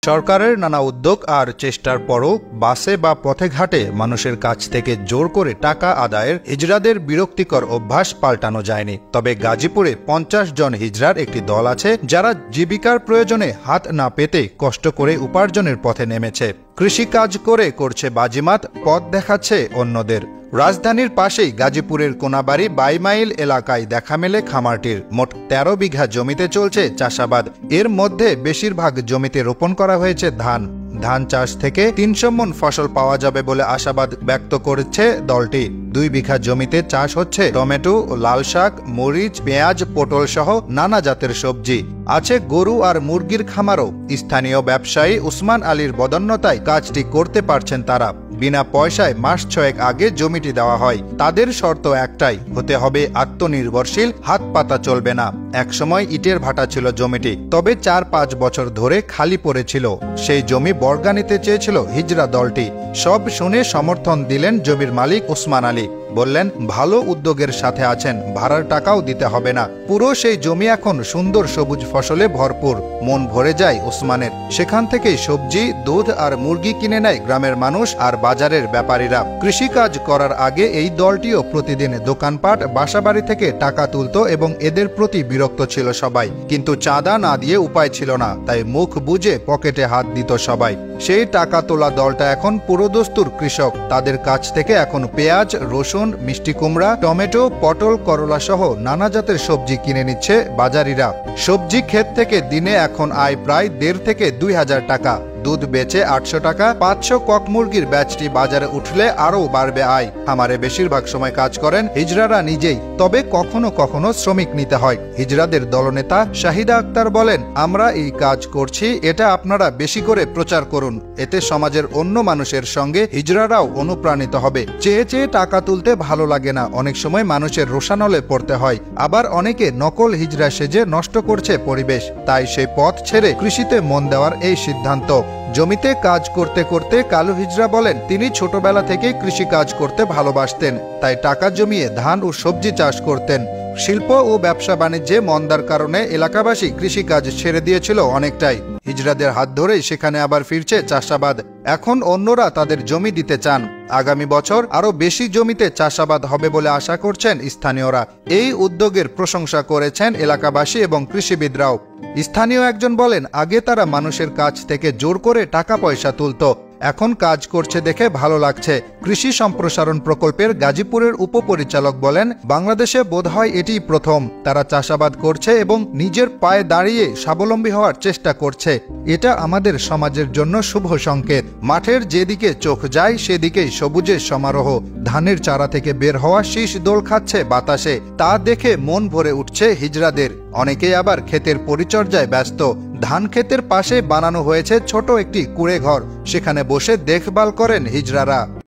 সরকারের নানা উদ্যোগ আর চেষ্টার পরও বাসে বা পথে ঘাটে মানুষের কাছ থেকে জোর করে টাকা আদায়ের হিজড়াদের বিরক্তিকর অভ্যাস পাল্টানো যায়নি। তবে গাজীপুরে ৫০ জন হিজড়ার একটি দল আছে যারা জীবিকার প্রয়োজনে হাত না পেতে কষ্ট করে উপার্জনের পথে নেমেছে। কৃষিকাজ করে করছে বাজিমাত, পথ দেখাচ্ছে অন্যদের। রাজধানীর পাশেই গাজীপুরের কোনাবাড়ি ২২ মাইল এলাকায় দেখা মেলে খামারটির। মোট ১৩ বিঘা জমিতে চলছে চাষাবাদ। এর মধ্যে বেশিরভাগ জমিতে রোপণ করা হয়েছে ধান চাষ থেকে ৩০০ মণ ফসল পাওয়া যাবে বলে আশাবাদ ব্যক্ত করেছে দলটি। ২ বিঘা জমিতে চাষ হচ্ছে টমেটো, লাল শাক, মরিচ, পেঁয়াজ, পটল সহ নানা জাতের সবজি। আছে গরু আর মুরগির খামারও। স্থানীয় ব্যবসায়ী উসমান আলীর বদান্যতায় কাজটি করতে পারছেন তারা। বিনা পয়সায় মাস ৬ আগে জমিটি দেওয়া হয়। তাদের শর্ত একটাই, হতে হবে আত্মনির্ভরশীল, হাত পাতা চলবে না। একসময় ইটের ভাটা ছিল জমিটি, তবে ৪-৫ বছর ধরে খালি পড়েছিল। সেই জমি বর্গা নিতে চেয়েছিল হিজড়া দলটি। সব শুনে সমর্থন দিলেন জমির মালিক উসমান আলী। বললেন, ভালো উদ্যোগের সাথে আছেন, ভাড়ার টাকাও দিতে হবে না। পুরো সেই জমি এখন সুন্দর সবুজ ফসলে ভরপুর। মন ভরে যায় উসমানের। সেখান থেকেই সবজি, দুধ আর মুরগি কিনে নেয় গ্রামের মানুষ আর বাজারের ব্যাপারীরা। কৃষিকাজ করার আগে এই দলটিও প্রতিদিন দোকানপাট, বাসাবাড়ি থেকে টাকা তুলত এবং এদের প্রতি বিরক্ত ছিল সবাই। কিন্তু চাঁদা না দিয়ে উপায় ছিল না, তাই মুখ বুজে পকেটে হাত দিত সবাই। সেই টাকা তোলা দলটা এখন পুরোদস্তুর কৃষক। তাদের কাছ থেকে এখন পেঁয়াজ, রসুন, মিষ্টি কুমড়া, টমেটো, পটল, করলা সহ নানা জাতের সবজি কিনে নিচ্ছে বাজারিরা। সবজি ক্ষেত থেকে দিনে এখন আয় প্রায় ১৫০০ থেকে ২০০০ টাকা। দুধ বেচে ৮০০ টাকা। ৫০০ কক মুরগির ব্যাচটি বাজারে উঠলে আরও বাড়বে আয়। খামারে বেশিরভাগ সময় কাজ করেন হিজড়ারা নিজেই, তবে কখনো কখনো শ্রমিক নিতে হয়। হিজড়াদের দলনেতা শাহিদা আক্তার বলেন, আমরা এই কাজ করছি, এটা আপনারা বেশি করে প্রচার করুন। এতে সমাজের অন্য মানুষের সঙ্গে হিজড়ারাও অনুপ্রাণিত হবে। চেয়ে চেয়ে টাকা তুলতে ভালো লাগে না, অনেক সময় মানুষের রোষানলে পড়তে হয়। আবার অনেকে নকল হিজড়া সেজে নষ্ট করছে পরিবেশ। তাই সেই পথ ছেড়ে কৃষিতে মন দেওয়ার এই সিদ্ধান্ত। জমিতে কাজ করতে করতে কালু হিজড়া বলেন, তিনি ছোটবেলা থেকে কৃষি কাজ করতে ভালোবাসতেন, তাই টাকা জমিয়ে ধান ও সবজি চাষ করতেন। শিল্প ও ব্যবসা বাণিজ্যে মন্দার কারণে এলাকাবাসী কৃষিকাজ ছেড়ে দিয়েছিল অনেকটাই। হিজড়াদের হাত ধরেই সেখানে আবার ফিরছে চাষাবাদ। এখন অন্যরা তাদের জমি দিতে চান। আগামী বছর আরো বেশি জমিতে চাষাবাদ হবে বলে আশা করছেন স্থানীয়রা। এই উদ্যোগের প্রশংসা করেছেন এলাকাবাসী এবং কৃষিবিদরাও। স্থানীয় একজন বলেন, আগে তারা মানুষের কাছ থেকে জোর করে টাকা পয়সা তুলত, এখন কাজ করছে দেখে ভালো লাগছে। কৃষি সম্প্রসারণ প্রকল্পের গাজীপুরের উপপরিচালক বলেন, বাংলাদেশে বোধহয় এটিই প্রথম তারা চাষাবাদ করছে এবং নিজের পায়ে দাঁড়িয়ে স্বাবলম্বী হওয়ার চেষ্টা করছে। এটা আমাদের সমাজের জন্য শুভ সংকেত। মাঠের যেদিকে চোখ যায় সেদিকেই সবুজের সমারোহ। ধানের চারা থেকে বের হওয়া শীষ দোল খাচ্ছে বাতাসে, তা দেখে মন ভরে উঠছে হিজড়াদের। অনেকেই আবার ক্ষেতের পরিচর্যায় ব্যস্ত। ধান ক্ষেতের পাশে বানানো হয়েছে ছোট একটি কুঁড়ে ঘর, সেখানে বসে দেখভাল করেন হিজড়ারা।